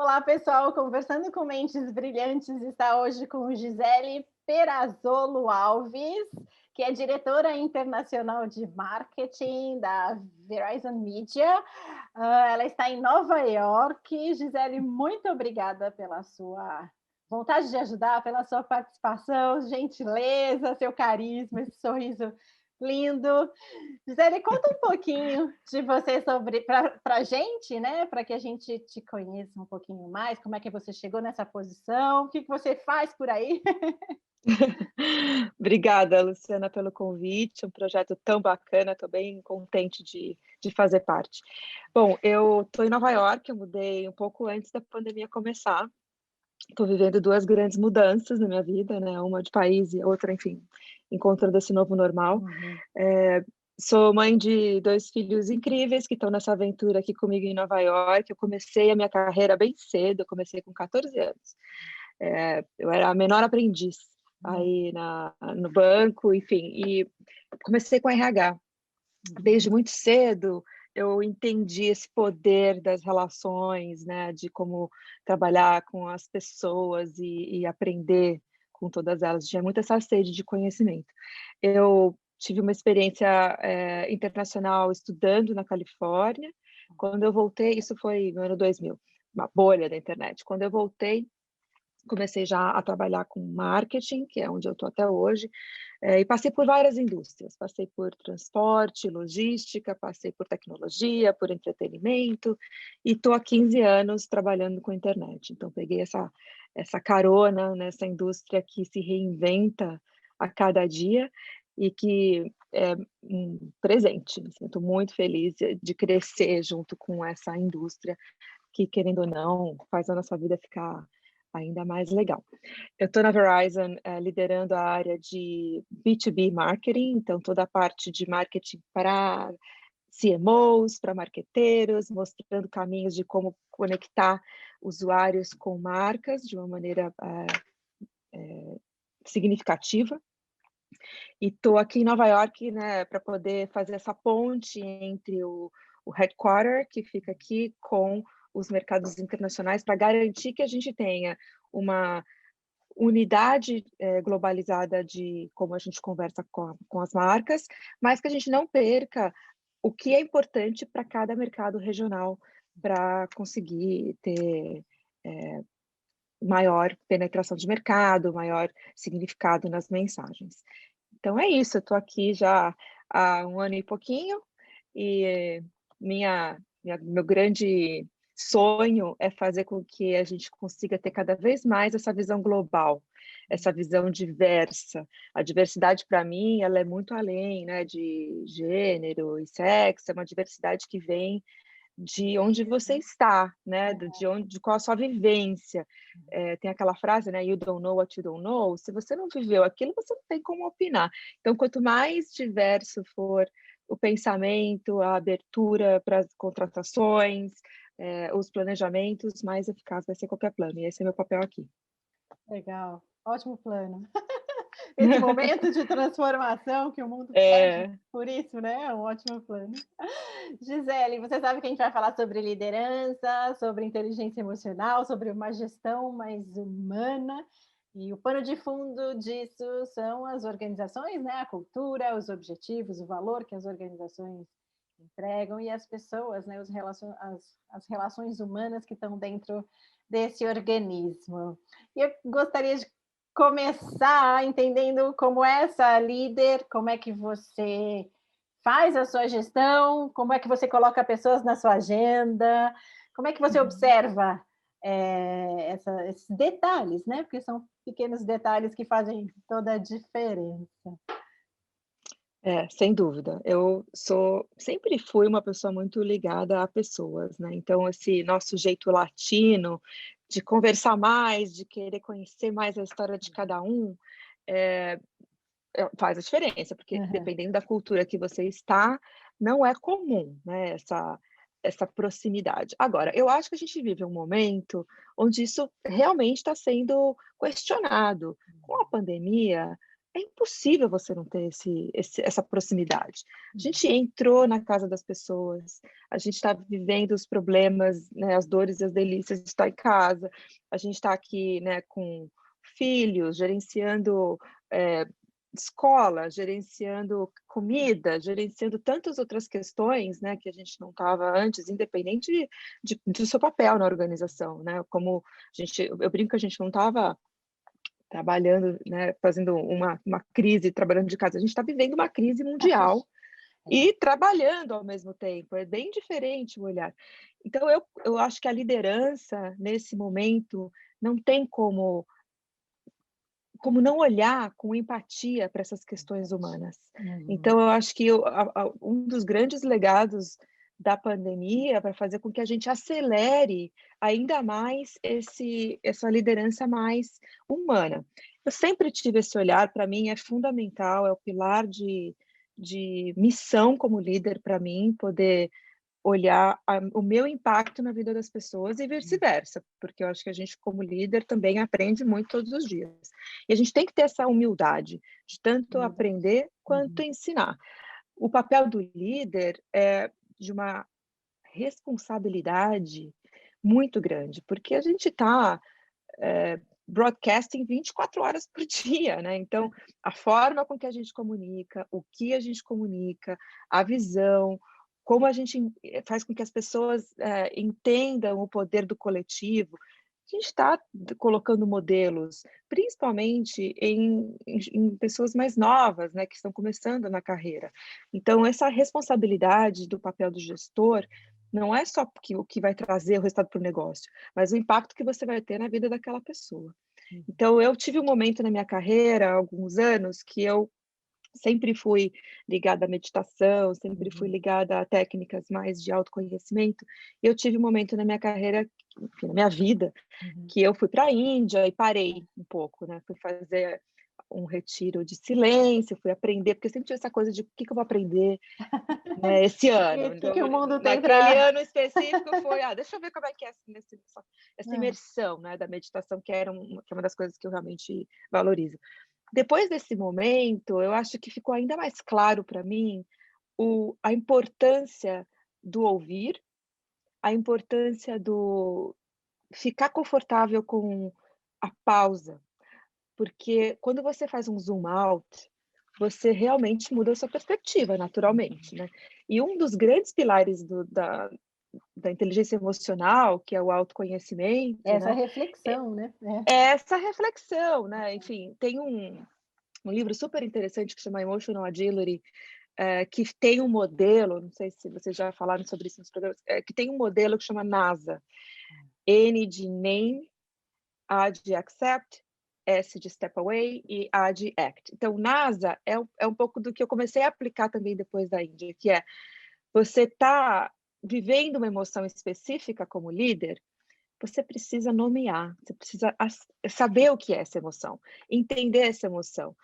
Olá, pessoal. Conversando com Mentes Brilhantes está hoje com Gisele Perazzolo Alves, que é diretora internacional de marketing da Verizon Media. Ela está em Nova York. Gisele, muito obrigada pela sua vontade de ajudar, pela sua participação, gentileza, seu carisma, esse sorriso lindo. Gisele, conta um pouquinho de você sobre para a gente, né? Para que a gente te conheça um pouquinho mais, como é que você chegou nessa posição, o que que você faz por aí? Obrigada, Luciana, pelo convite, um projeto tão bacana, estou bem contente de fazer parte. Bom, eu estou em Nova York, eu mudei um pouco antes da pandemia começar, estou vivendo duas grandes mudanças na minha vida, né? Uma de país e outra, enfim, encontrando esse novo normal. Uhum. É, Sou mãe de dois filhos incríveis que estão nessa aventura aqui comigo em Nova York. Eu comecei a minha carreira bem cedo, eu comecei com 14 anos. Eu era a menor aprendiz aí no banco, enfim, e comecei com RH. Desde Uhum. muito cedo eu entendi esse poder das relações, né, de como trabalhar com as pessoas e aprender com todas elas. Tinha muito essa sede de conhecimento. Eu tive uma experiência internacional estudando na Califórnia. Quando eu voltei, isso foi no ano 2000, uma bolha da internet. Quando eu voltei, comecei já a trabalhar com marketing, que é onde eu estou até hoje, e passei por várias indústrias. Passei por transporte, logística, passei por tecnologia, por entretenimento, e estou há 15 anos trabalhando com internet. Então, peguei essa carona nessa indústria que se reinventa a cada dia e que é um presente. Me sinto muito feliz de crescer junto com essa indústria que, querendo ou não, faz a nossa vida ficar ainda mais legal. Eu estou na Verizon, liderando a área de B2B marketing, então toda a parte de marketing para CMOs, para marqueteiros, mostrando caminhos de como conectar usuários com marcas de uma maneira significativa. E estou aqui em Nova York, né, para poder fazer essa ponte entre o headquarter, que fica aqui, com os mercados internacionais, para garantir que a gente tenha uma unidade globalizada de como a gente conversa com as marcas, mas que a gente não perca o que é importante para cada mercado regional para conseguir ter maior penetração de mercado, maior significado nas mensagens. Então é isso, eu estou aqui já há um ano e pouquinho e meu grande sonho é fazer com que a gente consiga ter cada vez mais essa visão global, essa visão diversa. A diversidade, para mim, ela é muito além, né, de gênero e sexo, é uma diversidade que vem de onde você está, né, de qual a sua vivência. Tem aquela frase, né, you don't know what you don't know. Se você não viveu aquilo, você não tem como opinar. Então, quanto mais diverso for o pensamento, a abertura para as contratações, os planejamentos, mais eficaz vai ser qualquer plano. E esse é meu papel aqui. Legal, ótimo plano. Esse momento de transformação que o mundo pede, É, por isso, né? É um ótimo plano. Gisele, você sabe que a gente vai falar sobre liderança, sobre inteligência emocional, sobre uma gestão mais humana. E o pano de fundo disso são as organizações, né? A cultura, os objetivos, o valor que as organizações entregam e as pessoas, né? As relações humanas que estão dentro desse organismo. E eu gostaria de começar entendendo como é essa líder, como é que você faz a sua gestão, como é que você coloca pessoas na sua agenda, como é que você uhum. observa esses detalhes, né? Porque são pequenos detalhes que fazem toda a diferença. Sem dúvida. Sempre fui uma pessoa muito ligada a pessoas, né? Então, esse nosso jeito latino de conversar mais, de querer conhecer mais a história de cada um, eh, faz a diferença, porque Aham. dependendo da cultura que você está, não é comum, né, essa proximidade. Agora, eu acho que a gente vive um momento onde isso realmente está sendo questionado. Com a pandemia, é impossível você não ter essa proximidade. A gente entrou na casa das pessoas, a gente está vivendo os problemas, né, as dores e as delícias de estar em casa, a gente está aqui, né, com filhos, gerenciando escola, gerenciando comida, gerenciando tantas outras questões, né, que a gente não estava antes, independente do seu papel na organização, né? Como eu brinco que a gente não estava trabalhando, né, fazendo uma crise, trabalhando de casa. A gente está vivendo uma crise mundial e trabalhando ao mesmo tempo. É bem diferente o olhar. Então, eu acho que a liderança, nesse momento, não tem como não olhar com empatia para essas questões humanas. Então, eu acho que um dos grandes legados da pandemia para fazer com que a gente acelere ainda mais essa liderança mais humana. Eu sempre tive esse olhar, para mim é fundamental, é o pilar de missão como líder para mim, poder olhar o meu impacto na vida das pessoas e vice-versa, porque eu acho que a gente, como líder, também aprende muito todos os dias. E a gente tem que ter essa humildade de tanto aprender quanto ensinar. O papel do líder é de uma responsabilidade muito grande, porque a gente está broadcasting 24 horas por dia, né? Então, a forma com que a gente comunica, o que a gente comunica, a visão, como a gente faz com que as pessoas entendam o poder do coletivo. A gente está colocando modelos, principalmente em pessoas mais novas, né, que estão começando na carreira. Então, essa responsabilidade do papel do gestor não é só o que vai trazer o resultado para o negócio, mas o impacto que você vai ter na vida daquela pessoa. Então, eu tive um momento na minha carreira, há alguns anos, que eu sempre fui ligada à meditação, sempre fui ligada a técnicas mais de autoconhecimento. E eu tive um momento na minha carreira, enfim, na minha vida, que eu fui para a Índia e parei um pouco, né? Fui fazer um retiro de silêncio, fui aprender, porque eu sempre tive essa coisa de o que eu vou aprender, né, esse ano. O que o mundo tem naquele ano específico foi, deixa eu ver como é que é essa imersão, né, da meditação, que é uma das coisas que eu realmente valorizo. Depois desse momento, eu acho que ficou ainda mais claro para mim a importância do ouvir, a importância do ficar confortável com a pausa, porque quando você faz um zoom out, você realmente muda a sua perspectiva, naturalmente, né? E um dos grandes pilares da inteligência emocional, que é o autoconhecimento, essa né? reflexão, né? É essa reflexão, né? Enfim, tem um livro super interessante que chama Emotional Agility, que tem um modelo, não sei se vocês já falaram sobre isso nos programas, que tem um modelo que chama NASA. N de name, A de accept, S de step away e A de act. Então, NASA é um pouco do que eu comecei a aplicar também depois da Índia, que é você está vivendo uma emoção específica como líder, você precisa nomear, você precisa saber o que é essa emoção, entender essa emoção.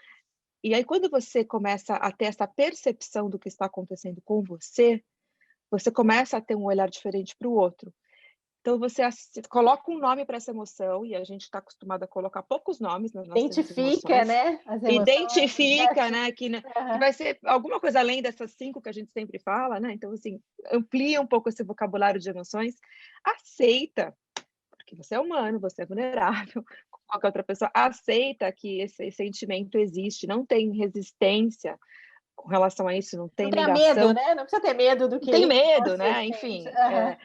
E aí, quando você começa a ter essa percepção do que está acontecendo com você, você começa a ter um olhar diferente para o outro. Então, você coloca um nome para essa emoção, e a gente está acostumado a colocar poucos nomes nas nossas Identifica, emoções. né, as emoções, Identifica, né, que Aham. vai ser alguma coisa além dessas 5 que a gente sempre fala, né? Então, assim, amplia um pouco esse vocabulário de emoções, aceita, porque você é humano, você é vulnerável, qualquer outra pessoa, aceita que esse sentimento existe, não tem resistência com relação a isso, não Não tem tenha medo, negação, né, não precisa ter medo do não tem que medo, você né? sente. Enfim, Aham.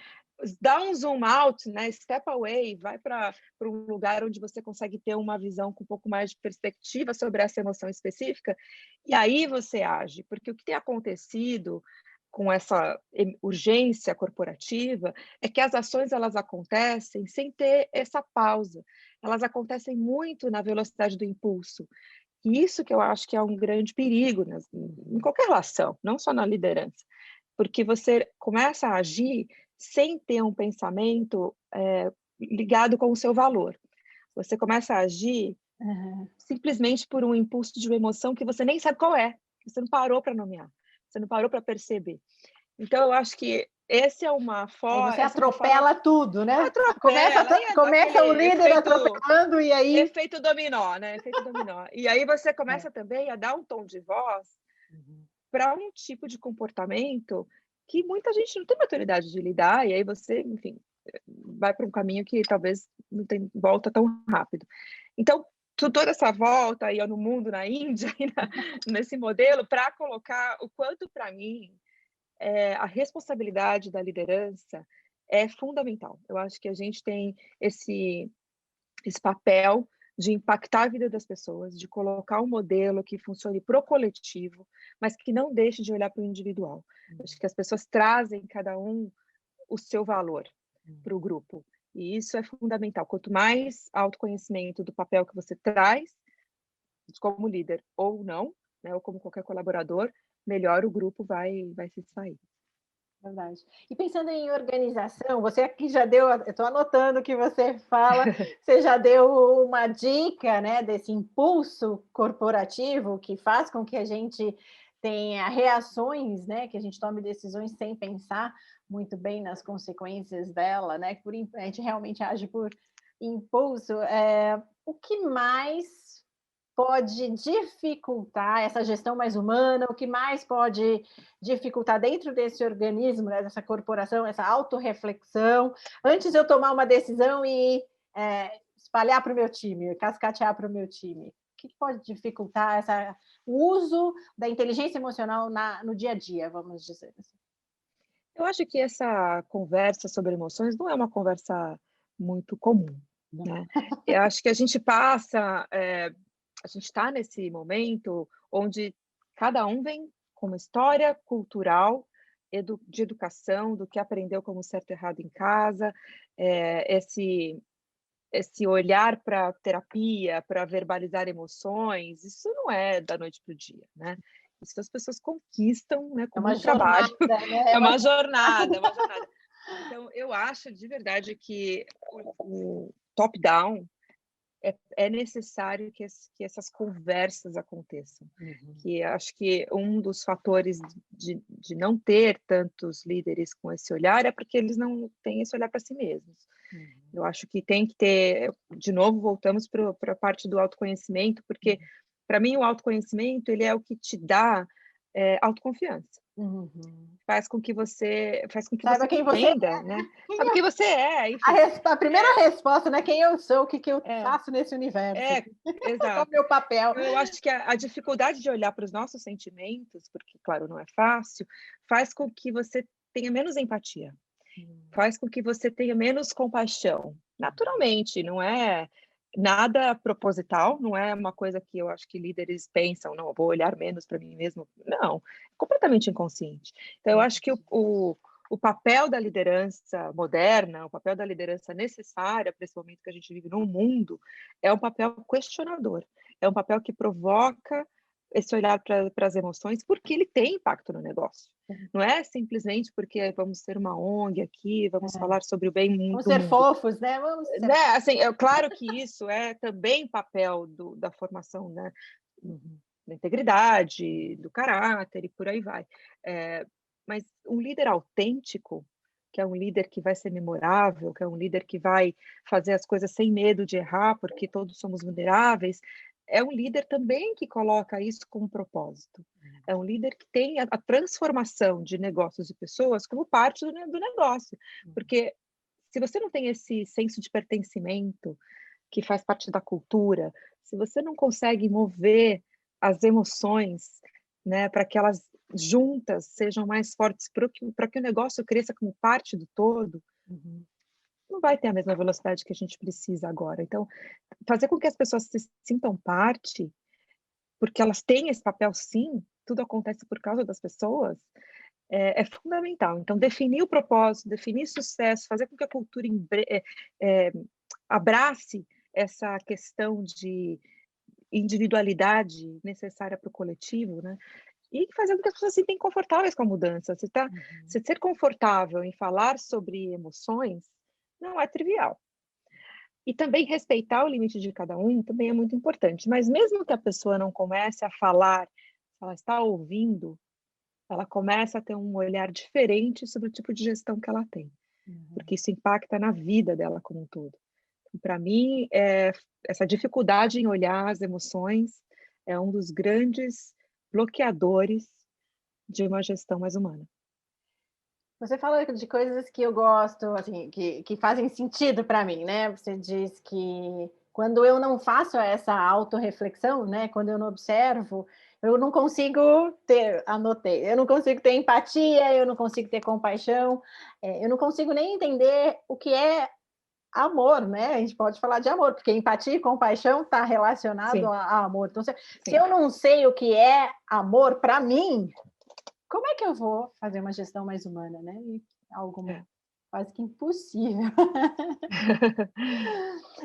dá um zoom out, né? Step away, vai para um lugar onde você consegue ter uma visão com um pouco mais de perspectiva sobre essa emoção específica, e aí você age, porque o que tem acontecido com essa urgência corporativa é que as ações elas acontecem sem ter essa pausa, elas acontecem muito na velocidade do impulso. E isso que eu acho que é um grande perigo em qualquer relação, não só na liderança, porque você começa a agir sem ter um pensamento ligado com o seu valor. Você começa a agir simplesmente por um impulso de uma emoção que você nem sabe qual é, você não parou para nomear, você não parou para perceber. Então, eu acho que esse é uma Aí forma, você atropela tudo, né? atropela, e é Começa o aquele líder atropelando e aí... efeito dominó, né? Efeito dominó. E aí você É. começa também a dar um tom de voz Uhum. para um tipo de comportamento que muita gente não tem maturidade de lidar, e aí você, enfim, vai para um caminho que talvez não tem volta tão rápido. Então, toda essa volta aí no mundo, na Índia, nesse modelo, para colocar o quanto, para mim, a responsabilidade da liderança é fundamental. Eu acho que a gente tem esse papel de impactar a vida das pessoas, de colocar um modelo que funcione para o coletivo, mas que não deixe de olhar para o individual. Acho que as pessoas trazem cada um o seu valor para o grupo. E isso é fundamental. Quanto mais autoconhecimento do papel que você traz, como líder ou não, né, ou como qualquer colaborador, melhor o grupo vai se sair. Verdade. E pensando em organização, você aqui já deu, eu estou anotando o que você fala, você já deu uma dica, né, desse impulso corporativo que faz com que a gente tenha reações, né, que a gente tome decisões sem pensar muito bem nas consequências dela, né, a gente realmente age por impulso. O que mais pode dificultar essa gestão mais humana? O que mais pode dificultar dentro desse organismo, né, dessa corporação, essa autorreflexão, antes de eu tomar uma decisão e espalhar para o meu time, cascatear para o meu time? O que pode dificultar o uso da inteligência emocional no dia a dia, vamos dizer assim? Eu acho que essa conversa sobre emoções não é uma conversa muito comum, Não. né? Eu acho que a gente passa, a gente está nesse momento onde cada um vem com uma história cultural, de educação, do que aprendeu como certo e errado em casa, esse olhar para terapia, para verbalizar emoções, isso não é da noite para o dia, né? Isso as pessoas conquistam, né, É com uma muito trabalho. jornada, né? É uma jornada, é uma jornada. Então, eu acho de verdade que o top-down é necessário que essas conversas aconteçam. Uhum. Que acho que um dos fatores de não ter tantos líderes com esse olhar é porque eles não têm esse olhar para si mesmos. Uhum. Eu acho que tem que ter, de novo, voltamos para a parte do autoconhecimento, porque, para mim, o autoconhecimento ele é o que te dá autoconfiança. Uhum. Faz com que você Saiba quem você é. entenda, né? Sabe quem você é, enfim. A primeira resposta, né? Quem eu sou, o que eu É, faço nesse universo, é, qual é o exato. meu papel. Então, eu acho que a dificuldade de olhar para os nossos sentimentos, porque, claro, não é fácil, faz com que você tenha menos empatia, faz com que você tenha menos compaixão. Naturalmente, não é nada proposital, não é uma coisa que eu acho que líderes pensam, não, eu vou olhar menos para mim mesmo. Não, é completamente inconsciente. Então, eu acho que o papel da liderança moderna, o papel da liderança necessária para esse momento que a gente vive no mundo, é um papel questionador, é um papel que provoca esse olhar para as emoções, porque ele tem impacto no negócio. Não é simplesmente porque vamos ser uma ONG aqui, vamos falar sobre o bem Vamos do ser mundo. fofos, né? Vamos ser... Né? Assim, é claro que isso é também papel da formação, né? Da integridade, do caráter e por aí vai. Mas um líder autêntico, que é um líder que vai ser memorável, que é um líder que vai fazer as coisas sem medo de errar, porque todos somos vulneráveis, é um líder também que coloca isso como propósito. É um líder que tem a transformação de negócios e pessoas como parte do negócio. Porque se você não tem esse senso de pertencimento, que faz parte da cultura, se você não consegue mover as emoções, né, para que elas juntas sejam mais fortes para que o negócio cresça como parte do todo, não vai ter a mesma velocidade que a gente precisa agora. Então, fazer com que as pessoas se sintam parte, porque elas têm esse papel sim, tudo acontece por causa das pessoas, é fundamental. Então, definir o propósito, definir sucesso, fazer com que a cultura abrace essa questão de individualidade necessária para o coletivo, né? E fazer com que as pessoas se sintam confortáveis com a mudança. Você ser confortável em falar sobre emoções não é trivial. E também respeitar o limite de cada um também é muito importante. Mas mesmo que a pessoa não comece a falar, ela está ouvindo, ela começa a ter um olhar diferente sobre o tipo de gestão que ela tem, Uhum. porque isso impacta na vida dela como um todo. Para mim, essa dificuldade em olhar as emoções é um dos grandes bloqueadores de uma gestão mais humana. Você fala de coisas que eu gosto, assim, que fazem sentido para mim, né? Você diz que quando eu não faço essa autorreflexão, né? Quando eu não observo, eu não consigo ter, anotei, eu não consigo ter empatia, eu não consigo ter compaixão, eu não consigo nem entender o que é amor, né? A gente pode falar de amor, porque empatia e compaixão está relacionado Sim, a amor. Então, se sim, eu não sei o que é amor para mim, como é que eu vou fazer uma gestão mais humana, né? E algo é. quase que impossível.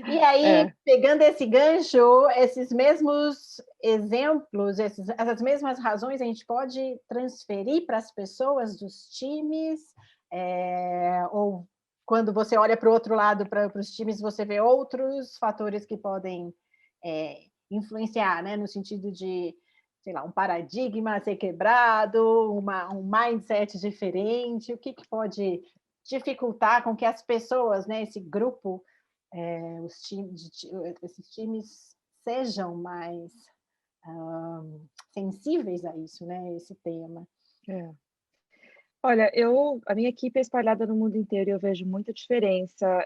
E aí, É, pegando esse gancho, esses mesmos exemplos, essas mesmas razões, a gente pode transferir para as pessoas dos times, ou quando você olha para o outro lado, para os times, você vê outros fatores que podem influenciar, né? No sentido de, sei lá, um paradigma a ser quebrado, um mindset diferente, o que pode dificultar com que as pessoas, né, esse grupo, esses times sejam mais sensíveis a isso, né, esse tema. é. Olha, a minha equipe é espalhada no mundo inteiro e eu vejo muita diferença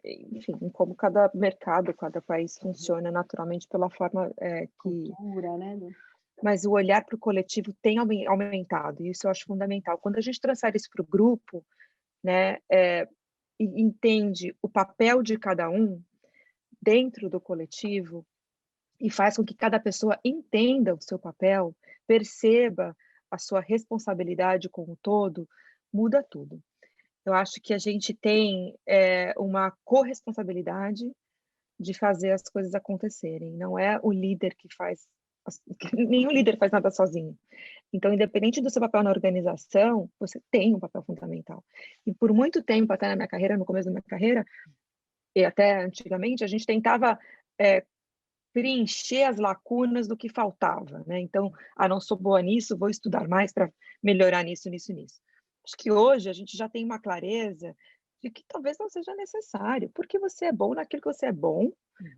enfim, em como cada mercado, cada país funciona naturalmente pela forma, que Cultura, né? mas o olhar para o coletivo tem aumentado, e isso eu acho fundamental. Quando a gente transfere isso para o grupo, né, e entende o papel de cada um dentro do coletivo, e faz com que cada pessoa entenda o seu papel, perceba a sua responsabilidade com o todo, muda tudo. Eu acho que a gente tem, uma corresponsabilidade de fazer as coisas acontecerem, não é o líder que faz nenhum líder faz nada sozinho. Então, independente do seu papel na organização, você tem um papel fundamental. E por muito tempo, até na minha carreira, no começo da minha carreira, e até antigamente, a gente tentava, eh, preencher as lacunas do que faltava, né. Então: "Ah, não sou boa nisso, vou estudar mais para melhorar nisso, nisso e nisso". Acho que hoje a gente já tem uma clareza de que talvez não seja necessário, porque você é bom naquilo que você é bom,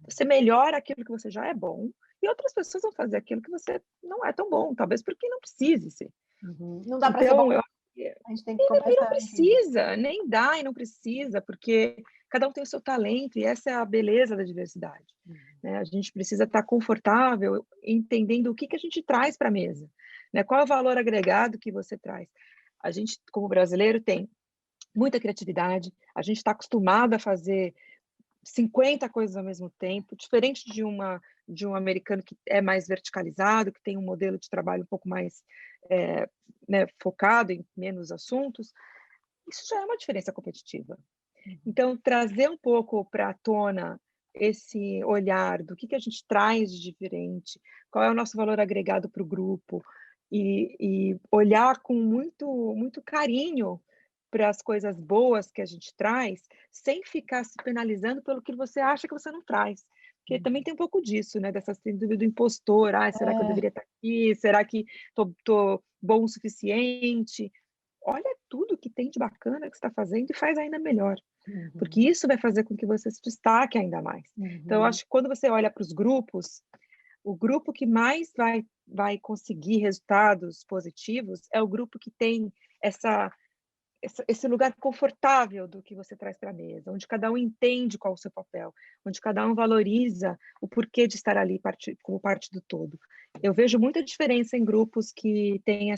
você melhora aquilo que você já é bom, e outras pessoas vão fazer aquilo que você não é tão bom, talvez porque não precise ser. Uhum. Não dá para ser bom, Então eu acho que a gente tem que e não começar a entender. precisa, nem dá e não precisa, porque cada um tem o seu talento e essa é a beleza da diversidade, né. A gente precisa estar confortável entendendo o que que a gente traz para a mesa, né, qual é o valor agregado que você traz. A gente, como brasileiro, tem muita criatividade, a gente está acostumado a fazer 50 coisas ao mesmo tempo, diferente de um americano que é mais verticalizado, que tem um modelo de trabalho um pouco mais, né, focado em menos assuntos, isso já é uma diferença competitiva. Então, trazer um pouco para a tona esse olhar do que a gente traz de diferente, qual é o nosso valor agregado para o grupo, e olhar com muito carinho para as coisas boas que a gente traz, sem ficar se penalizando pelo que você acha que você não traz. Porque também tem um pouco disso, né, dessa síndrome do impostor: "Ai, será que eu É, deveria estar aqui? Será que tô bom o suficiente?". Olha tudo que tem de bacana que você está fazendo e faz ainda melhor, porque uhum, isso vai fazer com que você se destaque ainda mais. Então eu uhum. acho que quando você olha para os grupos, o grupo que mais vai conseguir resultados positivos é o grupo que tem essa esse lugar confortável do que você traz para a mesa, onde cada um entende qual é o seu papel, onde cada um valoriza o porquê de estar ali como parte do todo. Eu vejo muita diferença em grupos que têm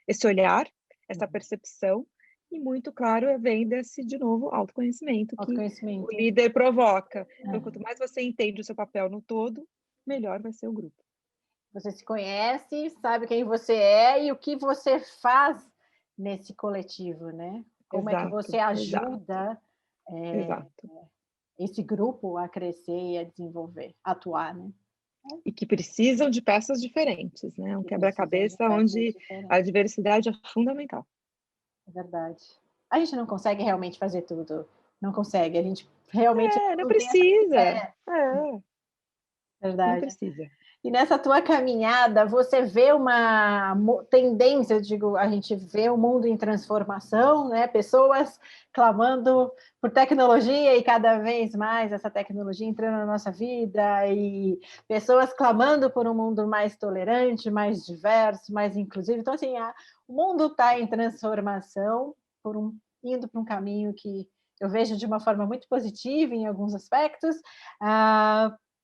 esse olhar, essa percepção, e muito claro vem desse, de novo, autoconhecimento que o Autoconhecimento. líder provoca. Então, É. quanto mais você entende o seu papel no todo, melhor vai ser o grupo. Você se conhece, sabe quem você é e o que você faz nesse coletivo, né? Como é que você Exato, exato, ajuda, eh, exato. esse grupo a crescer e a desenvolver, atuar, né? E que precisam de peças diferentes, né, um Que precisam de quebra-cabeça peças onde a diferentes, diversidade é fundamental. é verdade. A gente não consegue realmente fazer tudo, não consegue, a gente realmente É, não não tem essa precisa. é É, não verdade. precisa. E nessa tua caminhada, você vê uma tendência, eu digo, a gente vê o mundo em transformação, né? Pessoas clamando por tecnologia e cada vez mais essa tecnologia entrando na nossa vida e pessoas clamando por um mundo mais tolerante, mais diverso, mais inclusivo. Então, assim, o mundo está em transformação, indo para um caminho que eu vejo de uma forma muito positiva em alguns aspectos.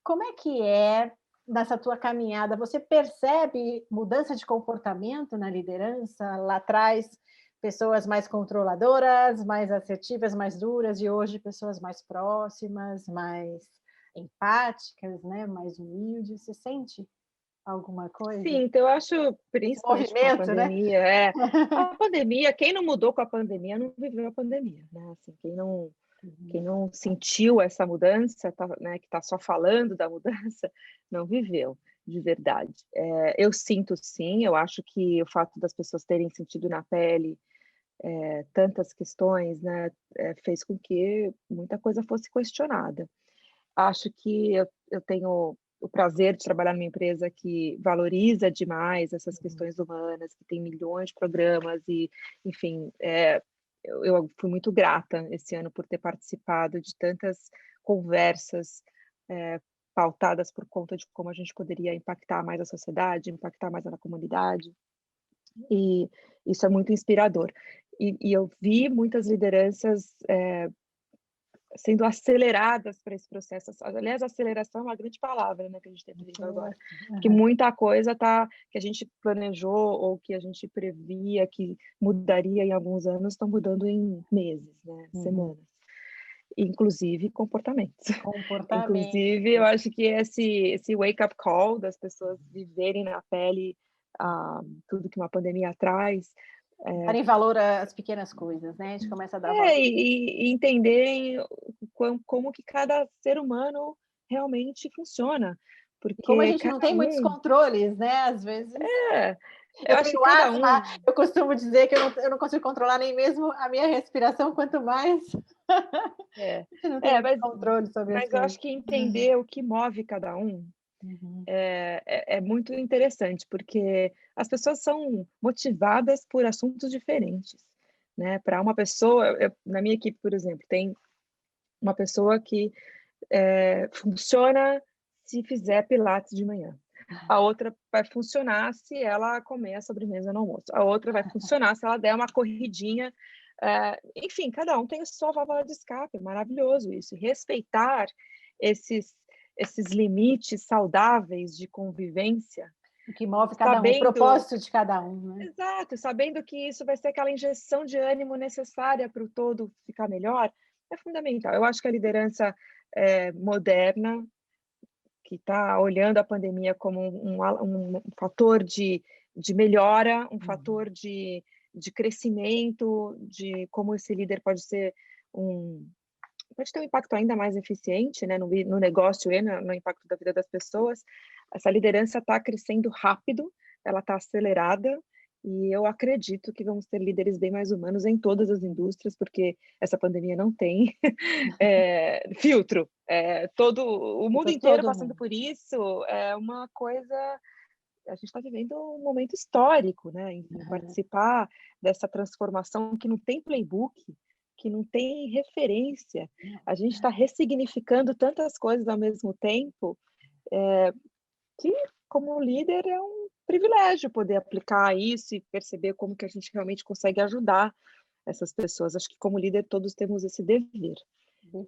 Como é que é nessa tua caminhada? Você percebe mudança de comportamento na liderança? Lá atrás, pessoas mais controladoras, mais assertivas, mais duras, e hoje pessoas mais próximas, mais empáticas, né? Mais humildes. Você sente alguma coisa? Sim, então eu acho, Esse principalmente com a movimento, né? pandemia, a pandemia, quem não mudou com a pandemia não viveu a pandemia, né? Assim, quem não sentiu essa mudança, né, que está só falando da mudança, não viveu de verdade. Eu sinto sim, eu acho que o fato das pessoas terem sentido na pele tantas questões, né, fez com que muita coisa fosse questionada. Acho que eu tenho o prazer de trabalhar numa empresa que valoriza demais essas questões humanas, que tem milhões de programas e, enfim, eu fui muito grata esse ano por ter participado de tantas conversas pautadas por conta de como a gente poderia impactar mais a sociedade, impactar mais a comunidade, e isso é muito inspirador. E eu vi muitas lideranças sendo aceleradas para esse processo. Aliás, aceleração é uma grande palavra, né, que a gente tem vivido agora, porque muita coisa que a gente planejou ou que a gente previa que mudaria em alguns anos, estão mudando em meses, né, semanas. Inclusive comportamentos. Inclusive, eu acho que esse wake-up call das pessoas viverem na pele tudo que uma pandemia traz, Dar em valor as pequenas coisas, né? A gente começa a dar valor. E entenderem como que cada ser humano realmente funciona. Porque como a gente não tem muitos controles, né? Às vezes. Eu acho que cada asma, eu costumo dizer que eu não consigo controlar nem mesmo a minha respiração, quanto mais. Não tem controle sobre as mas eu coisas. acho que entender o que move cada um é muito interessante, porque as pessoas são motivadas por assuntos diferentes, né? Para uma pessoa, na minha equipe, por exemplo, tem uma pessoa que funciona se fizer pilates de manhã. A outra vai funcionar se ela comer a sobremesa no almoço. A outra vai funcionar se ela der uma corridinha. Enfim, cada um tem a sua válvula de escape. É maravilhoso isso. E respeitar esses limites saudáveis de convivência. O que move cada um, o propósito de cada um, né? Exato, sabendo que isso vai ser aquela injeção de ânimo necessária para o todo ficar melhor, é fundamental. Eu acho que a liderança moderna, que está olhando a pandemia como um fator de melhora, um fator de crescimento, de como esse líder pode ter um impacto ainda mais eficiente, né, no negócio e no impacto da vida das pessoas. Essa liderança está crescendo rápido, ela está acelerada, e eu acredito que vamos ter líderes bem mais humanos em todas as indústrias, porque essa pandemia não tem filtro. Todo o mundo inteiro passando por isso, é uma coisa. A gente está vivendo um momento histórico, né? Em participar dessa transformação que não tem playbook, que não tem referência. A gente está ressignificando tantas coisas ao mesmo tempo, que, como líder, é um privilégio poder aplicar isso e perceber como que a gente realmente consegue ajudar essas pessoas. Acho que, como líder, todos temos esse dever.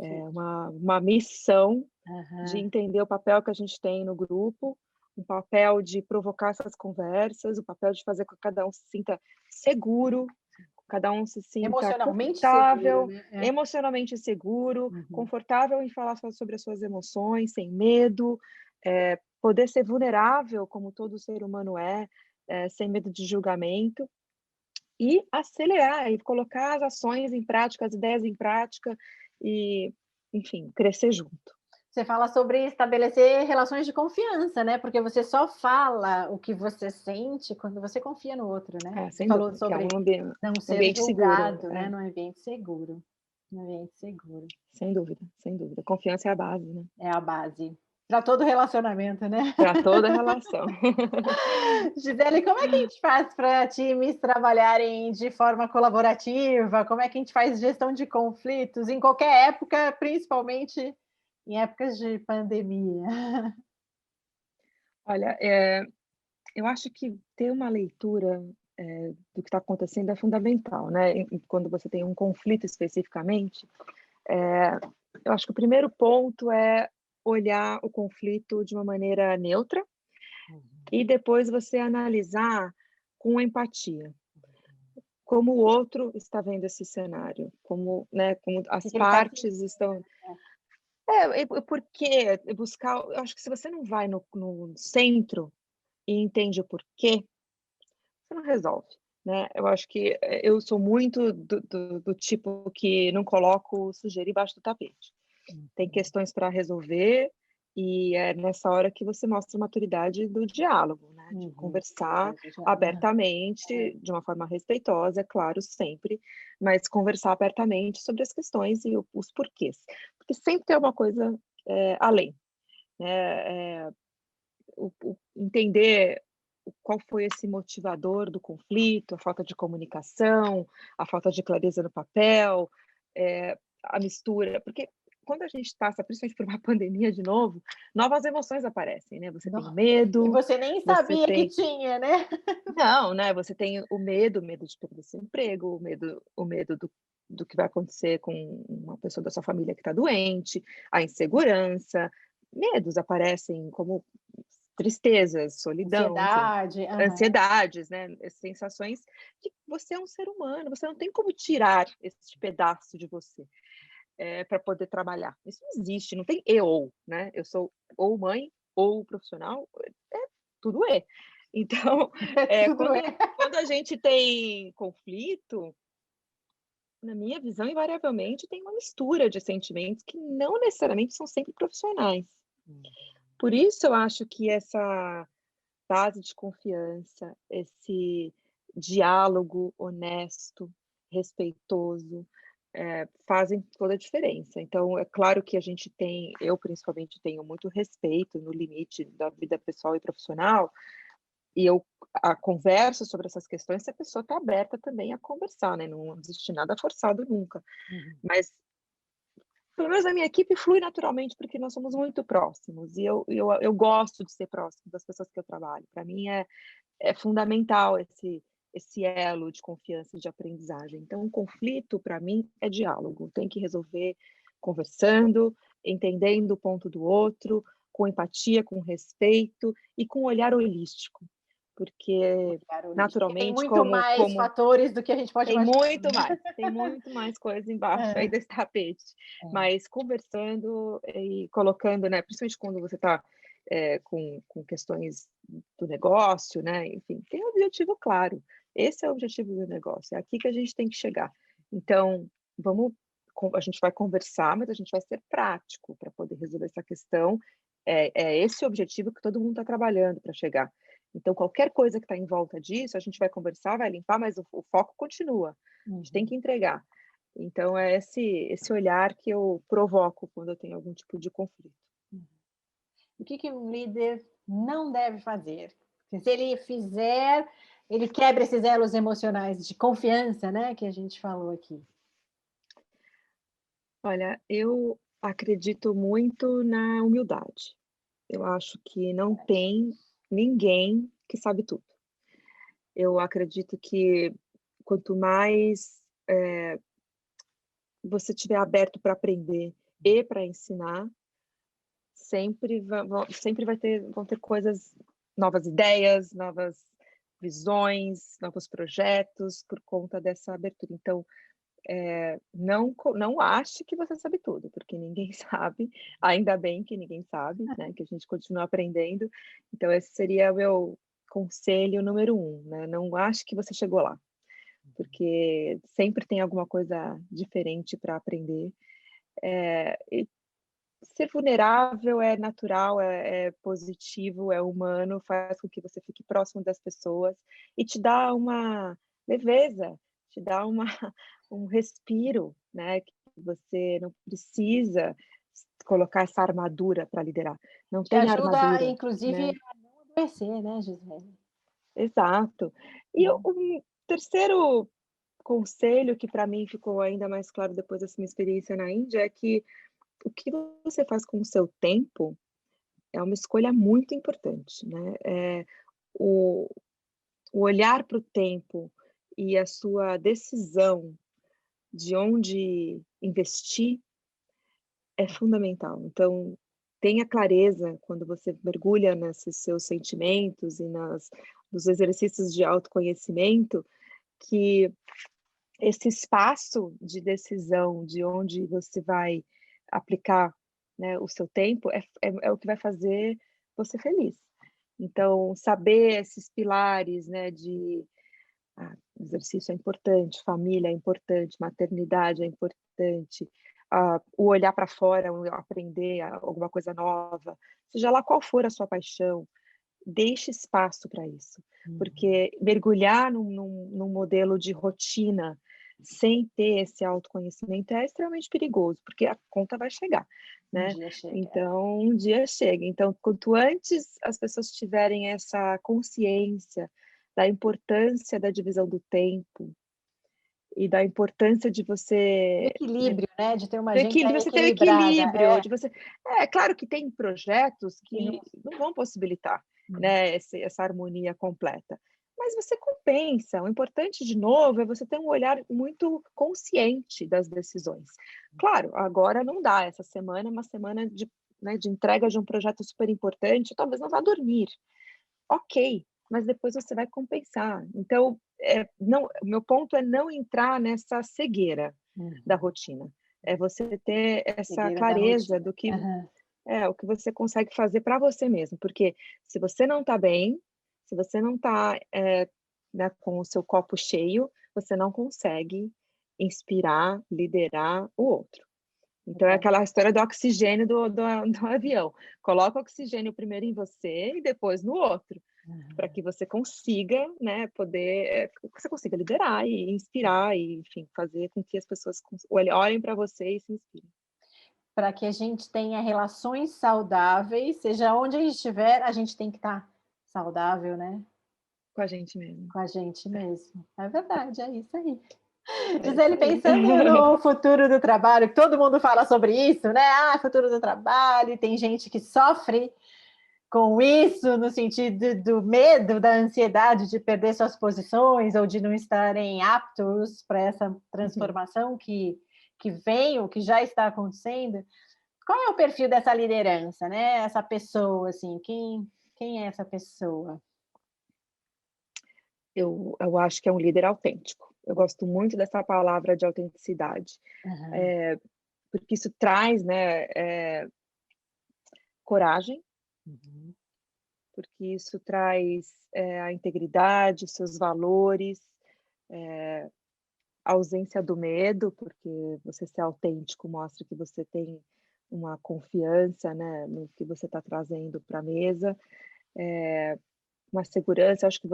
É uma missão de entender o papel que a gente tem no grupo, um papel de provocar essas conversas, o papel de fazer com que cada um se sinta seguro, cada um se sinta emocionalmente confortável, seguro, né? emocionalmente seguro, confortável em falar sobre as suas emoções, sem medo, poder ser vulnerável, como todo ser humano sem medo de julgamento, e acelerar, e colocar as ações em prática, as ideias em prática, e, enfim, crescer junto. Você fala sobre estabelecer relações de confiança, né? Porque você só fala o que você sente quando você confia no outro, né? Você falou sobre não ser julgado, né? No ambiente seguro. No ambiente seguro. Sem dúvida, sem dúvida. Confiança é a base, né? É a base. Para todo relacionamento, né? para toda relação. Gisele, como é que a gente faz para times trabalharem de forma colaborativa? Como é que a gente faz gestão de conflitos em qualquer época, principalmente em épocas de pandemia? Olha, eu acho que ter uma leitura, do que está acontecendo é fundamental, né, quando você tem um conflito especificamente, eh, eu acho que o primeiro ponto é olhar o conflito de uma maneira neutra e depois você analisar com empatia. Como o outro está vendo esse cenário, como, né, como O que as que ele está partes estão. E por quê? Buscar, eu acho que se você não vai no centro e entende o porquê, você não resolve, né. Eu acho que, eu sou muito do tipo que não coloco sujeira embaixo do tapete. Tem questões para resolver, e é nessa hora que você mostra a maturidade do diálogo, né, de Uhum. conversar Aham. abertamente, de uma forma respeitosa, é claro, sempre, mas conversar abertamente sobre as questões e os porquês. Porque sempre tem uma coisa, além, né, entender qual foi esse motivador do conflito, a falta de comunicação, a falta de clareza no papel, a mistura, porque quando a gente passa, principalmente por uma pandemia de novo, novas emoções aparecem, né, você tem o No E medo, você nem você sabia que tem tinha, né? não, né, você tem o medo de perder seu emprego, o medo do que vai acontecer com uma pessoa da sua família que está doente, a insegurança, medos aparecem como tristezas, solidão, Ansiedade. Aham. ansiedades, né, sensações de que você é um ser humano, você não tem como tirar esse pedaço de você, pra poder trabalhar. Isso não existe, não tem "e" ou, né, eu sou ou mãe ou profissional, tudo "e". Então, Tudo quando é. quando a gente tem conflito, na minha visão, invariavelmente tem uma mistura de sentimentos que não necessariamente são sempre profissionais. Por isso eu acho que essa base de confiança, esse diálogo honesto, respeitoso, fazem toda a diferença. Então, é claro que a gente tem, eu principalmente tenho muito respeito no limite da vida pessoal e profissional, e eu converso sobre essas questões se a pessoa está aberta também a conversar, né, não existe nada forçado nunca. Uhum. Mas, pelo menos a minha equipe flui naturalmente, porque nós somos muito próximos, e eu gosto de ser próximo das pessoas que eu trabalho. Para mim é fundamental esse elo de confiança e de aprendizagem. Então, o conflito, para mim, é diálogo, tem que resolver conversando, entendendo o ponto do outro, com empatia, com respeito e com um olhar holístico, porque Olhar holístico, porque tem naturalmente, muito mais como fatores do que a gente pode imaginar, né? tem muito mais coisa embaixo aí É, desse tapete, é. mas conversando e colocando, né, principalmente quando você está, com questões do negócio, né, enfim, tem um objetivo claro, esse é o objetivo do negócio, é aqui que a gente tem que chegar. Então, vamos a gente vai conversar, mas a gente vai ser prático para poder resolver essa questão, é esse o objetivo que todo mundo está trabalhando para chegar. Então, qualquer coisa que está em volta disso, a gente vai conversar, vai limpar, mas o foco continua. A gente tem Uhum. que entregar. Então, é esse olhar que eu provoco quando eu tenho algum tipo de conflito. O que que um líder não deve fazer? Porque se ele fizer, ele quebra esses elos emocionais de confiança, né, que a gente falou aqui. Olha, eu acredito muito na humildade. Eu acho que não tem ninguém que sabe tudo. Eu acredito que quanto mais, você estiver aberto para aprender e para ensinar, sempre vão ter coisas, novas ideias, novas visões, novos projetos por conta dessa abertura. Então, não ache que você sabe tudo, porque ninguém sabe, ainda bem que ninguém sabe, né, que a gente continua aprendendo. Então esse seria o meu conselho número um, né, não ache que você chegou lá, porque sempre tem alguma coisa diferente para aprender. E ser vulnerável é natural, é positivo, é humano, faz com que você fique próximo das pessoas e te dá uma leveza, te dá uma um respiro, né, que você não precisa colocar essa armadura para liderar. Não Te tem ajuda, armadura, inclusive, né? a não adoecer, né, Gisele? Exato. E Hum. um terceiro conselho que para mim ficou ainda mais claro depois dessa minha experiência na Índia é que o que você faz com o seu tempo é uma escolha muito importante, né? O, o olhar para o tempo e a sua decisão de onde investir é fundamental. Então, tenha clareza quando você mergulha nesses seus sentimentos e nos exercícios de autoconhecimento, que esse espaço de decisão de onde você vai aplicar, né, o seu tempo é o que vai fazer você feliz. Então, saber esses pilares, né, exercício é importante, família é importante, maternidade é importante, o olhar para fora, o aprender alguma coisa nova, seja lá qual for a sua paixão, deixe espaço para isso, porque mergulhar num modelo de rotina sem ter esse autoconhecimento é extremamente perigoso, porque a conta vai chegar, Um né? dia chega. Então, um dia chega. Então, quanto antes as pessoas tiverem essa consciência da importância da divisão do tempo e da importância de Do você, né, equilíbrio, né, de ter uma do agenda equilíbrio, você ter o equilibrada. equilíbrio, de você. É claro que tem projetos Que não que não vão possibilitar, Hum. né, essa harmonia completa, mas você compensa. O importante, de novo, é você ter um olhar muito consciente das decisões. Claro, agora não dá, essa semana é uma semana de, né, de entrega de um projeto super importante, talvez não vá dormir. Ok, mas depois você vai compensar. Então, não, o meu ponto é não entrar nessa cegueira da Uhum. rotina. É você ter essa Cegueira da clareza rotina. do que Aham. o que você consegue fazer para você mesmo, porque se você não está bem, se você não está, né, com o seu copo cheio, você não consegue inspirar, liderar o outro. Então é Legal. aquela história do oxigênio do avião. Coloca o oxigênio primeiro em você e depois no outro, para que você consiga, né, que você consiga liderar e inspirar e, enfim, fazer com que as pessoas olhem para você e se inspirem. Para que a gente tenha relações saudáveis, seja onde a gente estiver, a gente tem que estar saudável, né, Com a gente mesmo. com a gente mesmo. É verdade, é isso aí. É isso Gisele, aí. pensando no futuro do trabalho, que todo mundo fala sobre isso, né? Ah, futuro do trabalho, e tem gente que sofre com isso, no sentido do medo, da ansiedade de perder suas posições ou de não estarem aptos para essa Uhum. transformação que vem ou que já está acontecendo. Qual é o perfil dessa liderança, né? Essa pessoa, assim, quem é essa pessoa? Eu acho que é um líder autêntico. Eu gosto muito dessa palavra de autenticidade, Aham. porque isso traz, né, coragem, Uhum. porque isso traz, a integridade, os seus valores, a ausência do medo, porque você ser autêntico mostra que você tem uma confiança, né, no que você está trazendo para a mesa, uma segurança. Acho que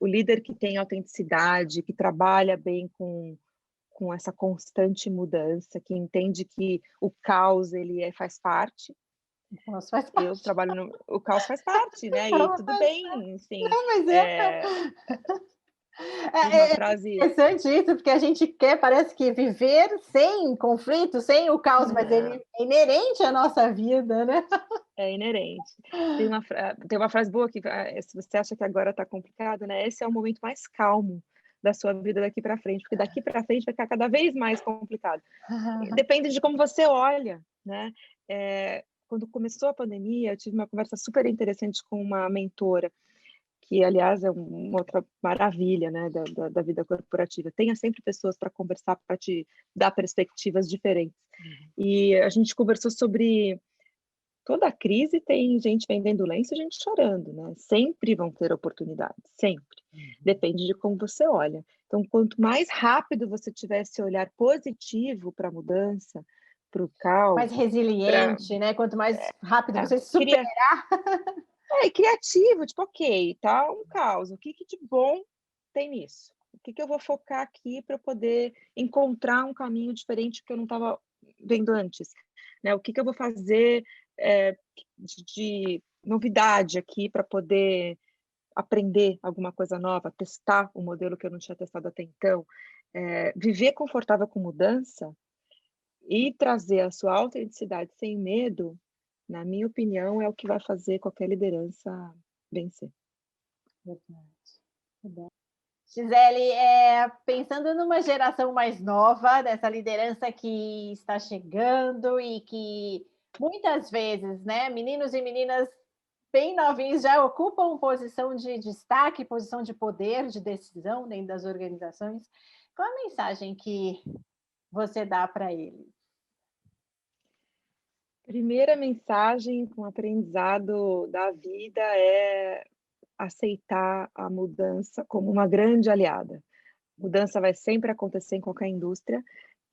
o líder que tem autenticidade, que trabalha bem com essa constante mudança, que entende que o caos ele faz parte. Nossa, faz Eu parte. trabalho no o caos faz parte, né, e Ela tudo faz bem, enfim, Não, mas é. eh, tem uma É frase. interessante isso, porque a gente quer, parece que viver sem conflito, sem o caos, mas ele Não, é inerente à nossa vida, né? é inerente. Tem uma frase boa que, se você acha que agora está complicado, né, esse é o momento mais calmo da sua vida daqui para frente, porque daqui para frente vai ficar cada vez mais complicado. Depende de como você olha, né. Quando começou a pandemia, eu tive uma conversa super interessante com uma mentora, que aliás é uma outra maravilha, né, da vida corporativa. Tenha sempre pessoas para conversar, para te dar perspectivas diferentes. E a gente conversou sobre toda crise, tem gente vendendo lenço e gente chorando, né, sempre vão ter oportunidades, sempre. Depende de como você olha. Então, quanto mais rápido você tiver esse olhar positivo para a mudança, para o Mais caos, para resiliente, né? Quanto mais rápido você cria superar. e criativo, tipo: "Ok, tá um caos, o que que de bom tem nisso? O que que eu vou focar aqui para eu poder encontrar um caminho diferente que eu não estava vendo antes?". né? O que que eu vou fazer de novidade aqui para poder aprender alguma coisa nova, testar um modelo que eu não tinha testado até então. Viver confortável com mudança e trazer a sua autenticidade sem medo, na minha opinião, é o que vai fazer qualquer liderança vencer. Verdade, verdade. Gisele, pensando numa geração mais nova, dessa liderança que está chegando e que muitas vezes, né, meninos e meninas bem novinhos já ocupam posição de destaque, posição de poder, de decisão dentro das organizações. Qual a mensagem que você dá para eles? Primeira mensagem com aprendizado da vida é aceitar a mudança como uma grande aliada. Mudança vai sempre acontecer em qualquer indústria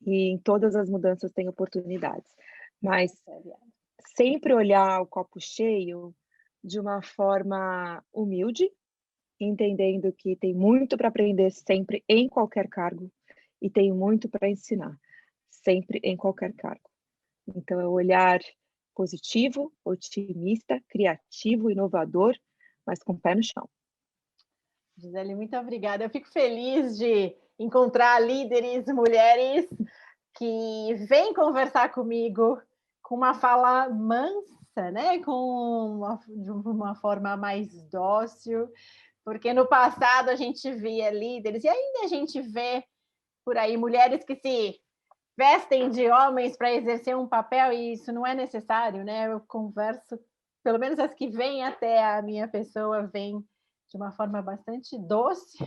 e em todas as mudanças tem oportunidades, mas sempre olhar o copo cheio de uma forma humilde, entendendo que tem muito para aprender sempre em qualquer cargo e tem muito para ensinar sempre em qualquer cargo. Então é o olhar positivo, otimista, criativo, inovador, mas com o pé no chão. Gisele, muito obrigada. Eu fico feliz de encontrar líderes, mulheres que vêm conversar comigo com uma fala mansa, né? De uma forma mais dócil, porque no passado a gente via líderes, e ainda a gente vê por aí mulheres que se vestem de homens para exercer um papel, e isso não é necessário, né? Eu converso, pelo menos as que vêm até a minha pessoa, vêm de uma forma bastante doce.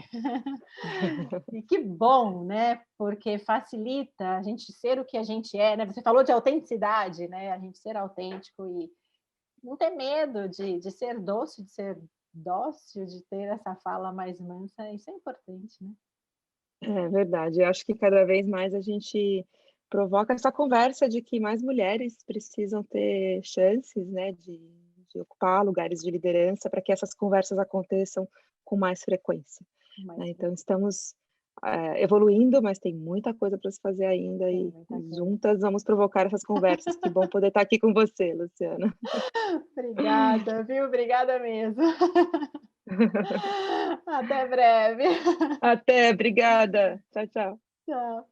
E que bom, né? Porque facilita a gente ser o que a gente é, né? Você falou de autenticidade, né? A gente ser autêntico e não ter medo de ser doce, de ser dócil, de ter essa fala mais mansa, isso é importante, né? É verdade, eu acho que cada vez mais a gente provoca essa conversa de que mais mulheres precisam ter chances, né, de ocupar lugares de liderança para que essas conversas aconteçam com mais frequência, né? Então estamos evoluindo, mas tem muita coisa para se fazer ainda e juntas vamos provocar essas conversas. Que bom poder estar aqui com você, Luciana. Obrigada, viu? Obrigada mesmo. Até breve. Até, obrigada. Tchau, tchau. Tchau.